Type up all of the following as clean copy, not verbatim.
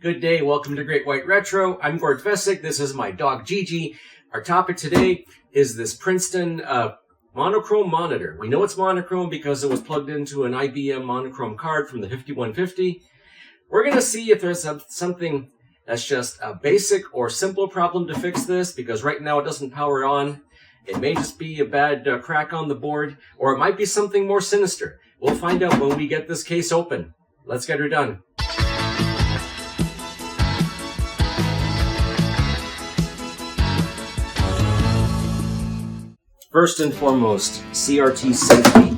Good day, welcome to Great White Retro. I'm Gord Vesic, this is my dog Gigi. Our topic today is this Princeton monochrome monitor. We know it's monochrome because it was plugged into an IBM monochrome card from the 5150. We're going to see if there's something that's just a basic or simple problem to fix this, because right now it doesn't power on. It may just be a bad crack on the board, or it might be something more sinister. We'll find out when we get this case open. Let's get her done. First and foremost, CRT safety.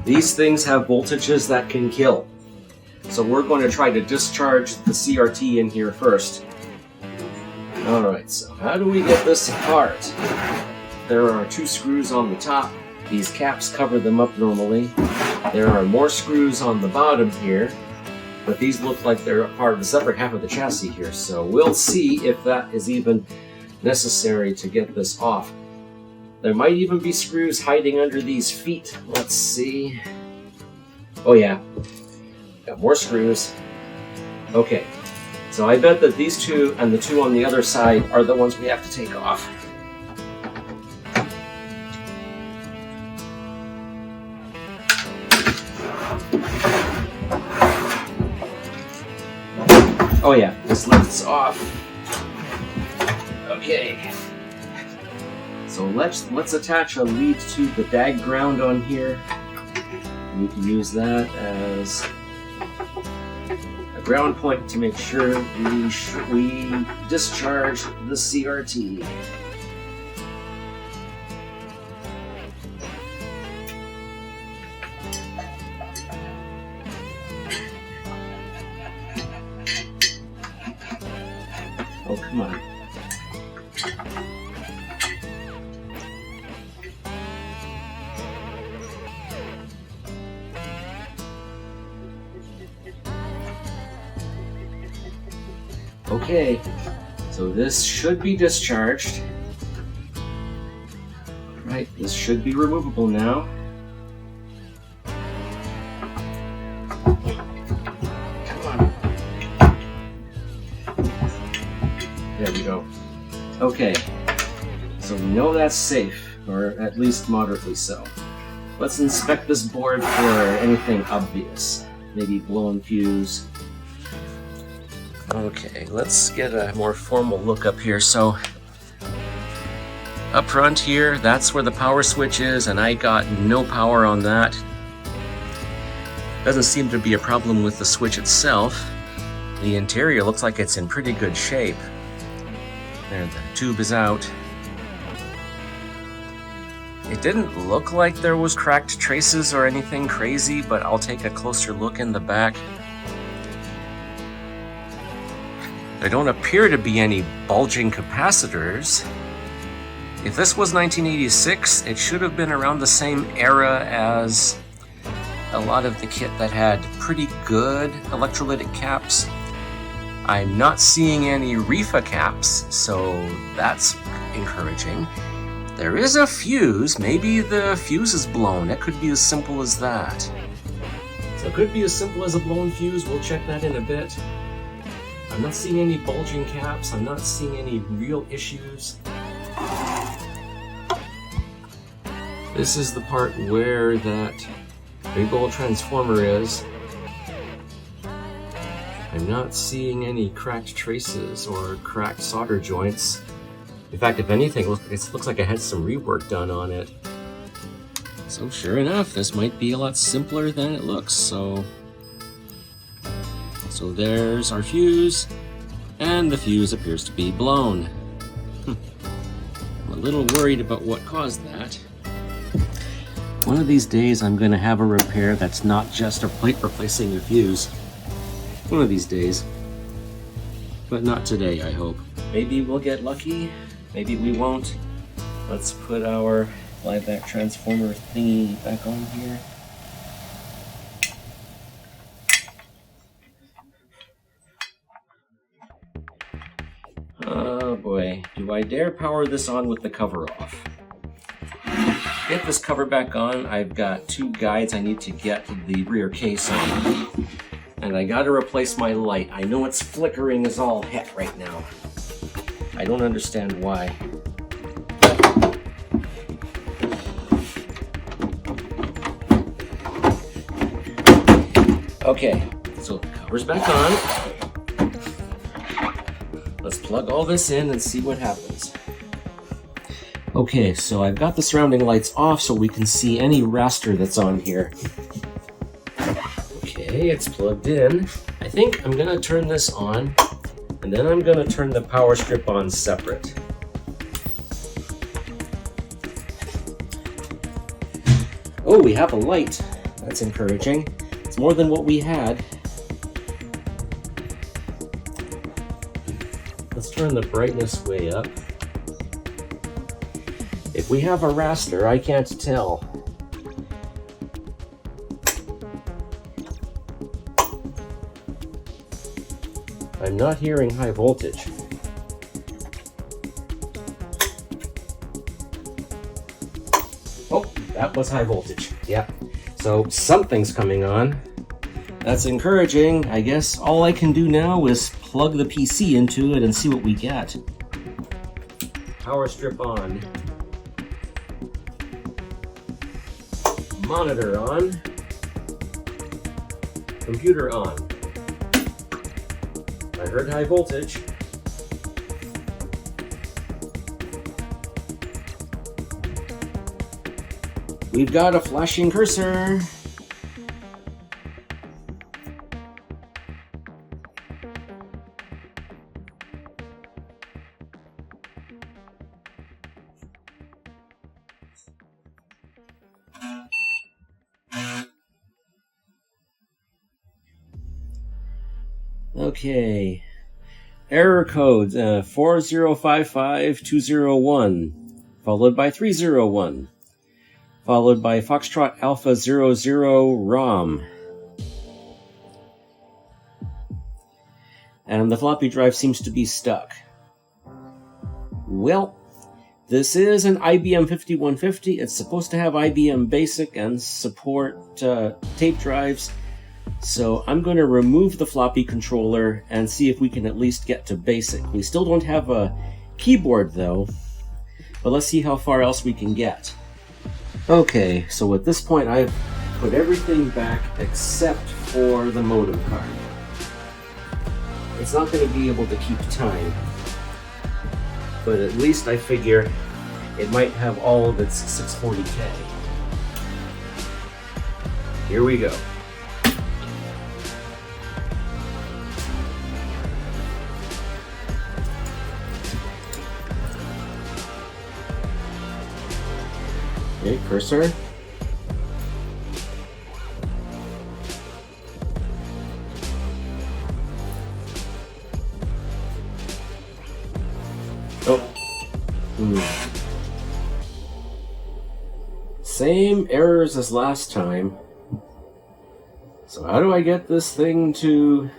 These things have voltages that can kill. So we're going to try to discharge the CRT in here first. Alright, so how do we get this apart? There are 2 screws on the top. These caps cover them up normally. There are more screws on the bottom here, but these look like they're part of the separate half of the chassis here. So we'll see if that is even necessary to get this off. There might even be screws hiding under these feet. Let's see. Oh yeah, got more screws. Okay, so I bet that these 2 and the 2 on the other side are the ones we have to take off. Oh yeah, this lifts off. Okay. So let's attach a lead to the DAG ground on here. We can use that as a ground point to make sure we discharge the CRT. Oh, come on. Okay, so this should be discharged. Right, this should be removable now. Come on. There we go. Okay, so we know that's safe, or at least moderately so. Let's inspect this board for anything obvious. Maybe blown fuse. Okay, let's get a more formal look up here. So, up front here, that's where the power switch is, and I got no power on that. Doesn't seem to be a problem with the switch itself. The interior looks like it's in pretty good shape. There, the tube is out. It didn't look like there was cracked traces or anything crazy, but I'll take a closer look in the back. There don't appear to be any bulging capacitors. If this was 1986, it should have been around the same era as a lot of the kit that had pretty good electrolytic caps. I'm not seeing any REFA caps, so that's encouraging. There is a fuse. Maybe the fuse is blown. It could be as simple as that. So it could be as simple as a blown fuse. We'll check that in a bit. I'm not seeing any bulging caps. I'm not seeing any real issues. This is the part where that big old transformer is. I'm not seeing any cracked traces or cracked solder joints. In fact, if anything, it looks like I had some rework done on it. So sure enough, this might be a lot simpler than it looks. So there's our fuse, and the fuse appears to be blown. I'm a little worried about what caused that. One of these days I'm going to have a repair that's not just a plate replacing a fuse. One of these days. But not today, I hope. Maybe we'll get lucky, maybe we won't. Let's put our flyback transformer thingy back on here. Oh boy, do I dare power this on with the cover off? Get this cover back on. I've got 2 guides I need to get the rear case on. And I gotta replace my light. I know it's flickering as all heck right now. I don't understand why. Okay, so the cover's back on. Let's plug all this in and see what happens. Okay, so I've got the surrounding lights off so we can see any raster that's on here. Okay, it's plugged in. I think I'm gonna turn this on, and then I'm gonna turn the power strip on separate. Oh, we have a light. That's encouraging. It's more than what we had. Let's turn the brightness way up. If we have a raster, I can't tell. I'm not hearing high voltage. Oh, that was high voltage. Yeah. So something's coming on. That's encouraging. I guess all I can do now is plug the PC into it and see what we get. Power strip on. Monitor on. Computer on. I heard high voltage. We've got a flashing cursor. Okay. Error code 4055201, followed by 301. Followed by Foxtrot Alpha 00 ROM. And the floppy drive seems to be stuck. Well, this is an IBM 5150. It's supposed to have IBM BASIC and support tape drives. So I'm going to remove the floppy controller and see if we can at least get to BASIC. We still don't have a keyboard though, but let's see how far else we can get. Okay, so at this point I've put everything back except for the modem card. It's not going to be able to keep time, but at least I figure it might have all of its 640K. Here we go. Okay, cursor. Oh. Same errors as last time. So how do I get this thing to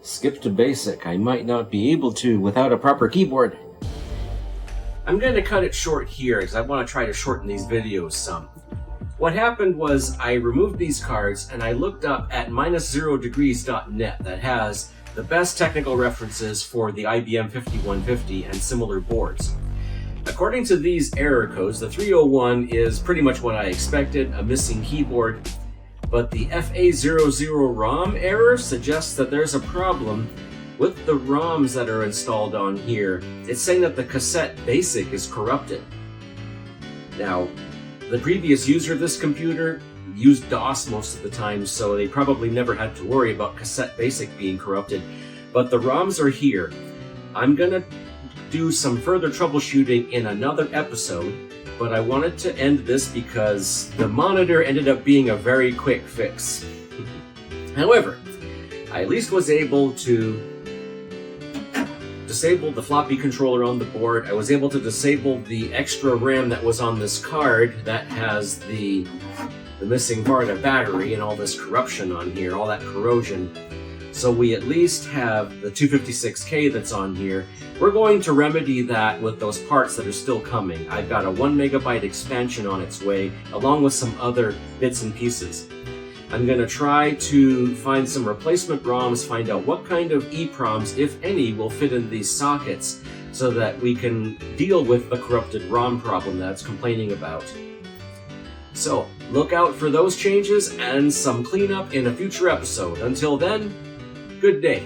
skip to BASIC? I might not be able to without a proper keyboard. I'm going to cut it short here because I want to try to shorten these videos some. What happened was I removed these cards and I looked up at -0degrees.net that has the best technical references for the IBM 5150 and similar boards. According to these error codes, the 301 is pretty much what I expected, a missing keyboard, but the FA00 ROM error suggests that there's a problem with the ROMs that are installed on here. It's saying that the cassette BASIC is corrupted. Now, the previous user of this computer used DOS most of the time, so they probably never had to worry about cassette BASIC being corrupted, but the ROMs are here. I'm gonna do some further troubleshooting in another episode, but I wanted to end this because the monitor ended up being a very quick fix. However, I at least was able to disable the floppy controller on the board. I was able to disable the extra RAM that was on this card that has the missing part of battery and all this corruption on here, all that corrosion. So we at least have the 256K that's on here. We're going to remedy that with those parts that are still coming. I've got a 1 megabyte expansion on its way, along with some other bits and pieces. I'm going to try to find some replacement ROMs, find out what kind of EEPROMs, if any, will fit in these sockets so that we can deal with the corrupted ROM problem that it's complaining about. So, look out for those changes and some cleanup in a future episode. Until then, good day.